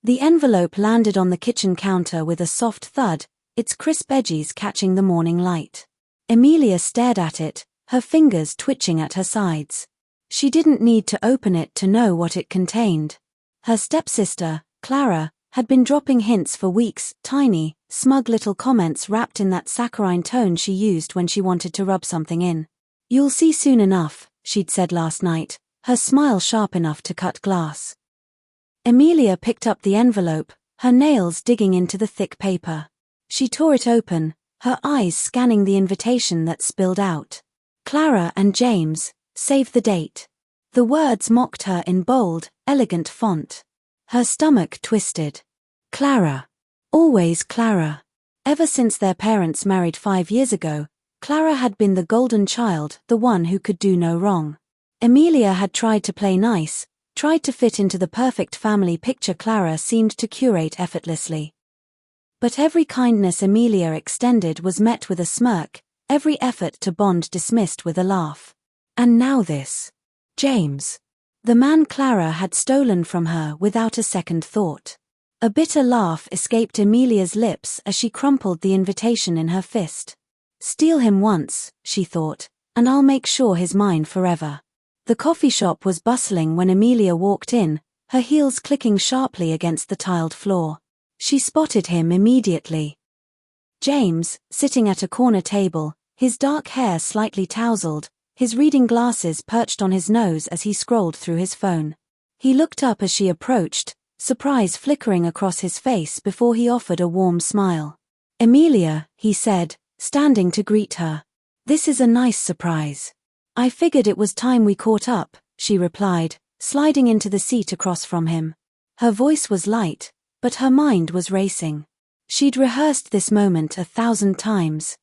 The envelope landed on the kitchen counter with a soft thud, its crisp edges catching the morning light. Emilia stared at it, her fingers twitching at her sides. She didn't need to open it to know what it contained. Her stepsister, Clara, had been dropping hints for weeks, tiny, smug little comments wrapped in that saccharine tone she used when she wanted to rub something in. "You'll see soon enough," she'd said last night, her smile sharp enough to cut glass. Emilia picked up the envelope, her nails digging into the thick paper. She tore it open, her eyes scanning the invitation that spilled out. Clara and James, save the date. The words mocked her in bold, elegant font. Her stomach twisted. Clara. Always Clara. Ever since their parents married 5 years ago, Clara had been the golden child, the one who could do no wrong. Emilia had tried to play nice, tried to fit into the perfect family picture Clara seemed to curate effortlessly. But every kindness Emilia extended was met with a smirk, every effort to bond dismissed with a laugh. And now this. James. The man Clara had stolen from her without a second thought. A bitter laugh escaped Emilia's lips as she crumpled the invitation in her fist. Steal him once, she thought, and I'll make sure he's mine forever. The coffee shop was bustling when Emilia walked in, her heels clicking sharply against the tiled floor. She spotted him immediately. James, sitting at a corner table, his dark hair slightly tousled, his reading glasses perched on his nose as he scrolled through his phone. He looked up as she approached, surprise flickering across his face before he offered a warm smile. "Emilia," he said, standing to greet her. "This is a nice surprise." "I figured it was time we caught up," she replied, sliding into the seat across from him. Her voice was light, but her mind was racing. She'd rehearsed this moment 1,000 times.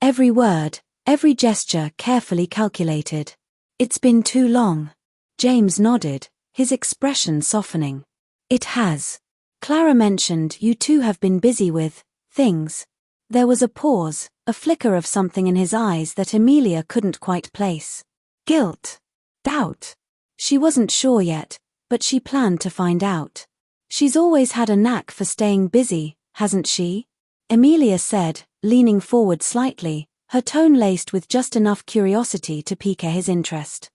Every word, every gesture carefully calculated. "It's been too long." James nodded, his expression softening. "It has. Clara mentioned you two have been busy with things." There was a pause, a flicker of something in his eyes that Emilia couldn't quite place. Guilt? Doubt? She wasn't sure yet, but she planned to find out. "She's always had a knack for staying busy, hasn't she?" Emilia said, leaning forward slightly, her tone laced with just enough curiosity to pique his interest.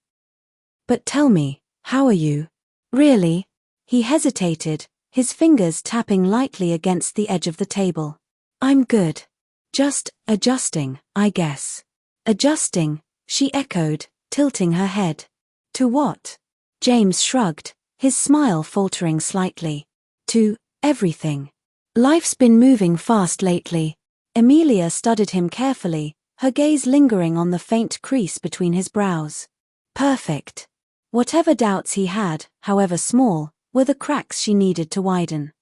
"But tell me, how are you? Really?" He hesitated, his fingers tapping lightly against the edge of the table. "I'm good. Just adjusting, I guess." "Adjusting," she echoed, tilting her head. "To what?" James shrugged, his smile faltering slightly. "To everything. Life's been moving fast lately." Emilia studied him carefully, her gaze lingering on the faint crease between his brows. Perfect. Whatever doubts he had, however small, were the cracks she needed to widen.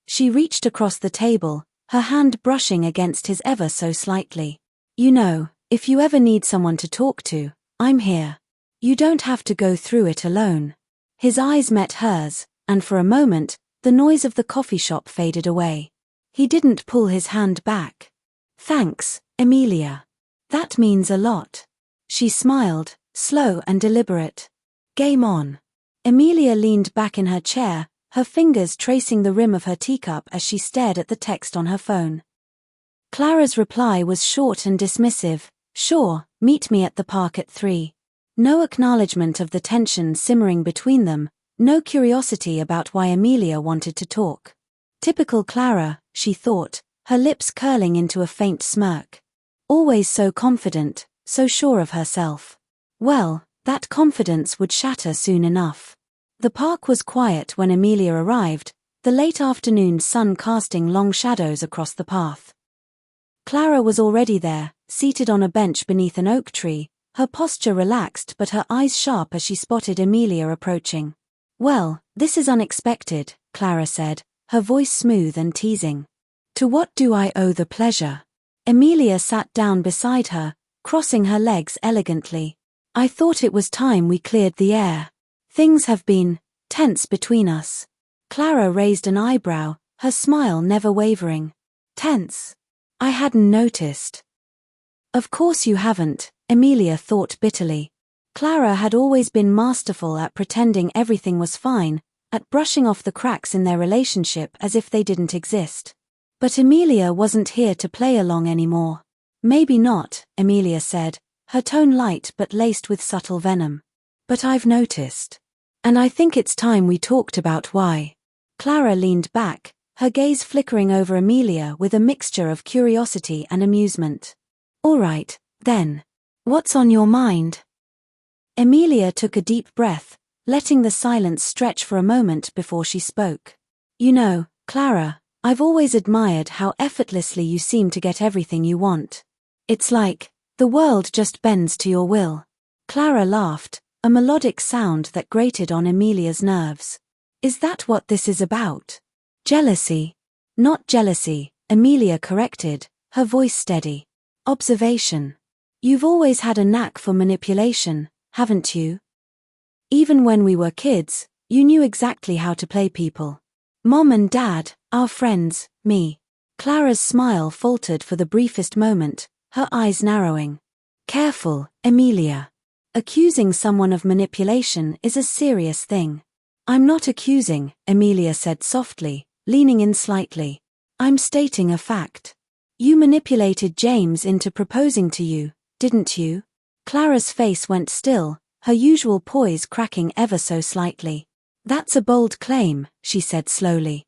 She reached across the table, her hand brushing against his ever so slightly. "You know, if you ever need someone to talk to, I'm here. You don't have to go through it alone." His eyes met hers, and for a moment, the noise of the coffee shop faded away. He didn't pull his hand back. "Thanks, Emilia. That means a lot." She smiled, slow and deliberate. "Game on." Emilia leaned back in her chair, her fingers tracing the rim of her teacup as she stared at the text on her phone. Clara's reply was short and dismissive. "Sure, meet me at the park at 3. No acknowledgement of the tension simmering between them, no curiosity about why Emilia wanted to talk. Typical Clara, she thought, her lips curling into a faint smirk. Always so confident, so sure of herself. Well, that confidence would shatter soon enough. The park was quiet when Emilia arrived, the late afternoon sun casting long shadows across the path. Clara was already there, seated on a bench beneath an oak tree, her posture relaxed but her eyes sharp as she spotted Emilia approaching. "Well, this is unexpected," Clara said, her voice smooth and teasing. "To what do I owe the pleasure?" Emilia sat down beside her, crossing her legs elegantly. "I thought it was time we cleared the air. Things have been tense between us." Clara raised an eyebrow, her smile never wavering. "Tense? I hadn't noticed." "Of course you haven't," Emilia thought bitterly. Clara had always been masterful at pretending everything was fine, at brushing off the cracks in their relationship as if they didn't exist. But Emilia wasn't here to play along anymore. Maybe not, Emilia said, her tone light but laced with subtle venom. But I've noticed. And I think it's time we talked about why. Clara leaned back, her gaze flickering over Emilia with a mixture of curiosity and amusement. All right, then. What's on your mind? Emilia took a deep breath, letting the silence stretch for a moment before she spoke. You know, Clara, I've always admired how effortlessly you seem to get everything you want. It's like, the world just bends to your will. Clara laughed, a melodic sound that grated on Emilia's nerves. Is that what this is about? Jealousy? Not jealousy, Emilia corrected, her voice steady. Observation. You've always had a knack for manipulation, haven't you? Even when we were kids, you knew exactly how to play people. Mom and Dad, our friends, me. Clara's smile faltered for the briefest moment, her eyes narrowing. Careful, Emilia. Accusing someone of manipulation is a serious thing. I'm not accusing, Emilia said softly, leaning in slightly. I'm stating a fact. You manipulated James into proposing to you, didn't you? Clara's face went still, her usual poise cracking ever so slightly. That's a bold claim, she said slowly.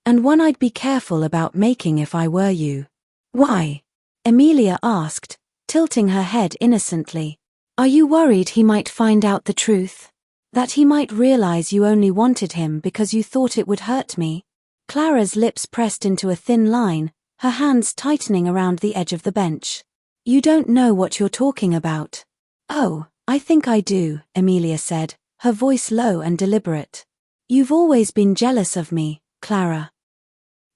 And one I'd be careful about making if I were you. Why? Emilia asked, tilting her head innocently. Are you worried he might find out the truth? That he might realize you only wanted him because you thought it would hurt me? Clara's lips pressed into a thin line, her hands tightening around the edge of the bench. You don't know what you're talking about. Oh, I think I do, Emilia said, her voice low and deliberate. You've always been jealous of me, Clara.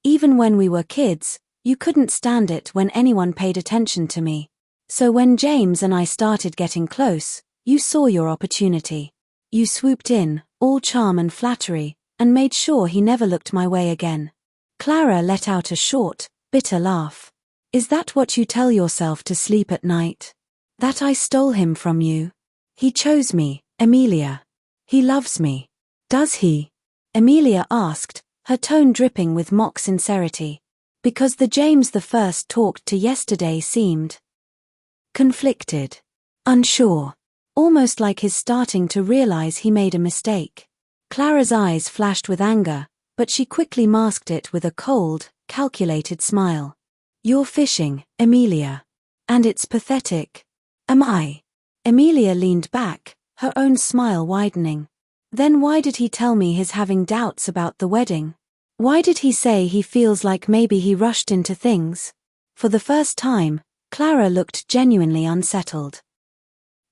Even when we were kids, you couldn't stand it when anyone paid attention to me. So when James and I started getting close, you saw your opportunity. You swooped in, all charm and flattery, and made sure he never looked my way again. Clara let out a short, bitter laugh. Is that what you tell yourself to sleep at night? That I stole him from you? He chose me, Emilia. He loves me. Does he? Emilia asked, her tone dripping with mock sincerity. Because the James the first talked to yesterday seemed conflicted, unsure, almost like he's starting to realize he made a mistake. Clara's eyes flashed with anger, but she quickly masked it with a cold, calculated smile. You're fishing, Emilia. And it's pathetic. Am I? Emilia leaned back, her own smile widening. Then why did he tell me he's having doubts about the wedding? Why did he say he feels like maybe he rushed into things? For the first time, Clara looked genuinely unsettled.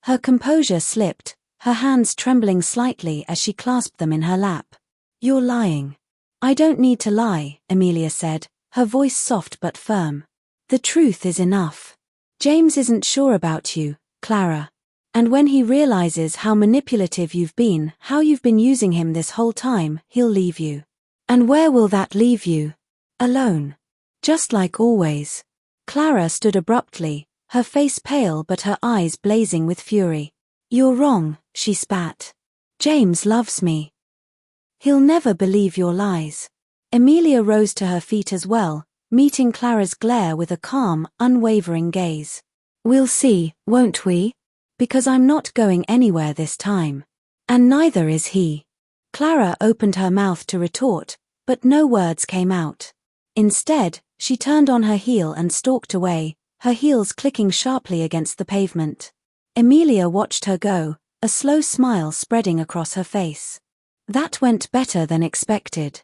Her composure slipped, her hands trembling slightly as she clasped them in her lap. You're lying. I don't need to lie, Emilia said, her voice soft but firm. The truth is enough. James isn't sure about you, Clara. And when he realizes how manipulative you've been, how you've been using him this whole time, he'll leave you. And where will that leave you? Alone. Just like always. Clara stood abruptly, her face pale but her eyes blazing with fury. You're wrong, she spat. James loves me. He'll never believe your lies. Emilia rose to her feet as well, meeting Clara's glare with a calm, unwavering gaze. We'll see, won't we? Because I'm not going anywhere this time. And neither is he. Clara opened her mouth to retort, but no words came out. Instead, she turned on her heel and stalked away, her heels clicking sharply against the pavement. Emilia watched her go, a slow smile spreading across her face. That went better than expected.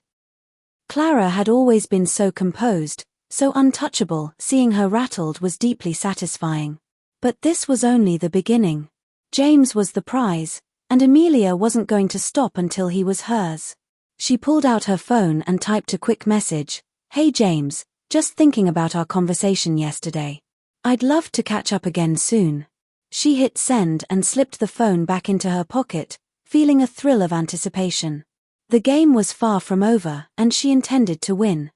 Clara had always been so composed, so untouchable, seeing her rattled was deeply satisfying. But this was only the beginning. James was the prize, and Emilia wasn't going to stop until he was hers. She pulled out her phone and typed a quick message. Hey James, just thinking about our conversation yesterday. I'd love to catch up again soon. She hit send and slipped the phone back into her pocket, feeling a thrill of anticipation. The game was far from over, and she intended to win.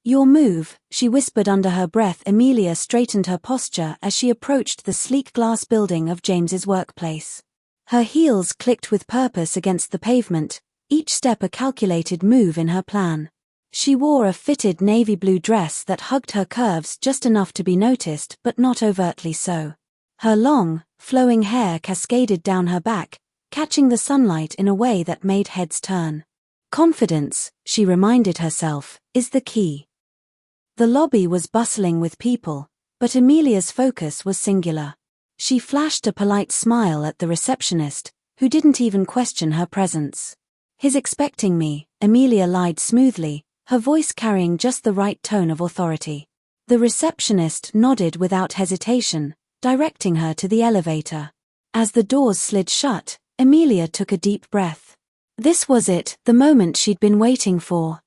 Your move, she whispered under her breath. Emilia straightened her posture as she approached the sleek glass building of James's workplace. Her heels clicked with purpose against the pavement, each step a calculated move in her plan. She wore a fitted navy blue dress that hugged her curves just enough to be noticed but not overtly so. Her long, flowing hair cascaded down her back, catching the sunlight in a way that made heads turn. Confidence, she reminded herself, is the key. The lobby was bustling with people, but Amelia's focus was singular. She flashed a polite smile at the receptionist, who didn't even question her presence. "He's expecting me," Amelia lied smoothly, her voice carrying just the right tone of authority. The receptionist nodded without hesitation, directing her to the elevator. As the doors slid shut, Amelia took a deep breath. This was it, the moment she'd been waiting for.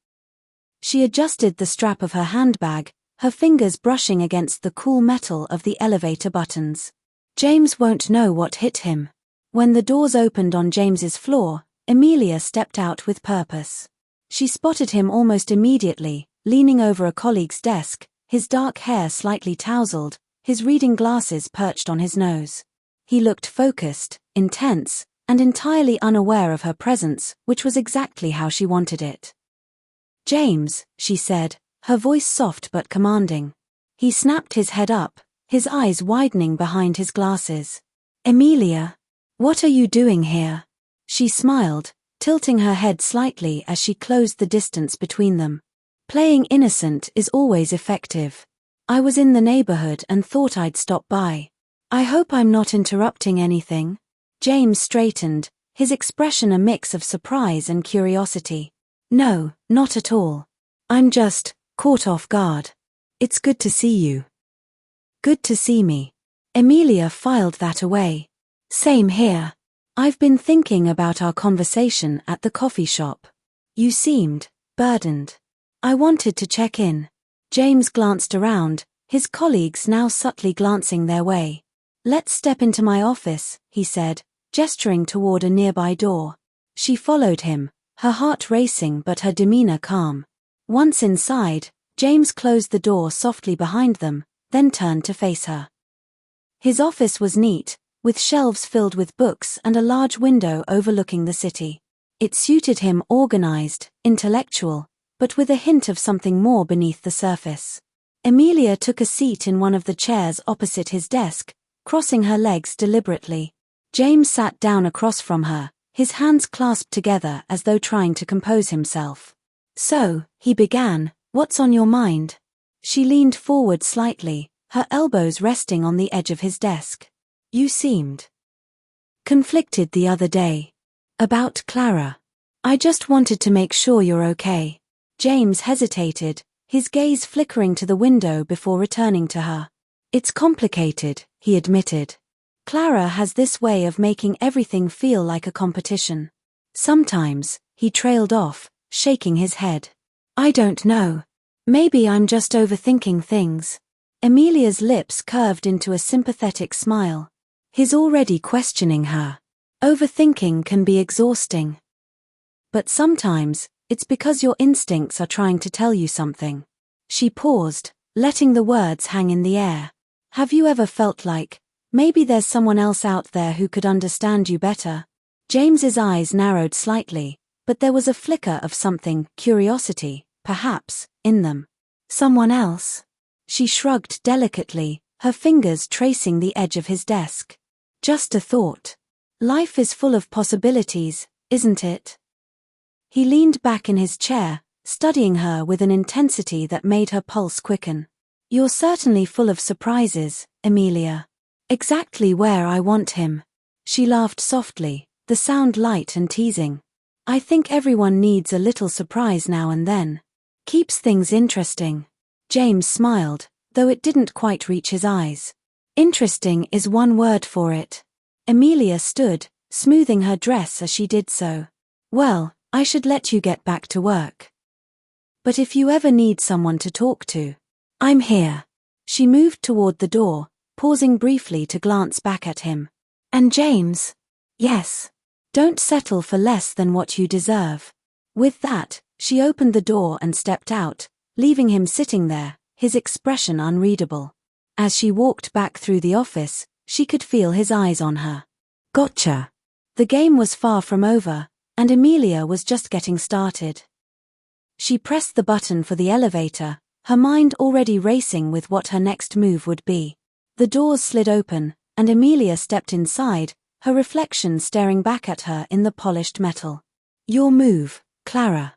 She adjusted the strap of her handbag, her fingers brushing against the cool metal of the elevator buttons. James won't know what hit him. When the doors opened on James's floor, Amelia stepped out with purpose. She spotted him almost immediately, leaning over a colleague's desk, his dark hair slightly tousled, his reading glasses perched on his nose. He looked focused, intense, and entirely unaware of her presence, which was exactly how she wanted it. "James," she said, her voice soft but commanding. He snapped his head up, his eyes widening behind his glasses. "Amelia, what are you doing here?" She smiled, tilting her head slightly as she closed the distance between them. "Playing innocent is always effective. I was in the neighborhood and thought I'd stop by. I hope I'm not interrupting anything." James straightened, his expression a mix of surprise and curiosity. "No, not at all. I'm just caught off guard. It's good to see you." "Good to see me." Amelia filed that away. "Same here. I've been thinking about our conversation at the coffee shop. You seemed burdened. I wanted to check in." James glanced around, his colleagues now subtly glancing their way. "Let's step into my office," he said, gesturing toward a nearby door. She followed him, her heart racing but her demeanor calm. Once inside, James closed the door softly behind them, then turned to face her. His office was neat, with shelves filled with books and a large window overlooking the city. It suited him, organized, intellectual, but with a hint of something more beneath the surface. Amelia took a seat in one of the chairs opposite his desk, crossing her legs deliberately. James sat down across from her, his hands clasped together as though trying to compose himself. "So," he began, "what's on your mind?" She leaned forward slightly, her elbows resting on the edge of his desk. "You seemed conflicted the other day. About Clara. I just wanted to make sure you're okay." James hesitated, his gaze flickering to the window before returning to her. "It's complicated," he admitted. "Clara has this way of making everything feel like a competition. Sometimes," he trailed off, shaking his head. "I don't know. Maybe I'm just overthinking things." Amelia's lips curved into a sympathetic smile. He's already questioning her. Overthinking can be exhausting. But sometimes, it's because your instincts are trying to tell you something. She paused, letting the words hang in the air. "Have you ever felt like, maybe there's someone else out there who could understand you better?" James's eyes narrowed slightly, but there was a flicker of something, curiosity, perhaps, in them. "Someone else?" She shrugged delicately, her fingers tracing the edge of his desk. "Just a thought. Life is full of possibilities, isn't it?" He leaned back in his chair, studying her with an intensity that made her pulse quicken. "You're certainly full of surprises, Amelia. Exactly where I want him." She laughed softly, the sound light and teasing. "I think everyone needs a little surprise now and then. Keeps things interesting." James smiled, though it didn't quite reach his eyes. "Interesting is one word for it." Amelia stood, smoothing her dress as she did so. "Well, I should let you get back to work. But if you ever need someone to talk to, I'm here." She moved toward the door, pausing briefly to glance back at him. "And James?" "Yes. Don't settle for less than what you deserve." With that, she opened the door and stepped out, leaving him sitting there, his expression unreadable. As she walked back through the office, she could feel his eyes on her. "Gotcha." The game was far from over, and Emilia was just getting started. She pressed the button for the elevator, her mind already racing with what her next move would be. The doors slid open, and Emilia stepped inside, her reflection staring back at her in the polished metal. "Your move, Clara,"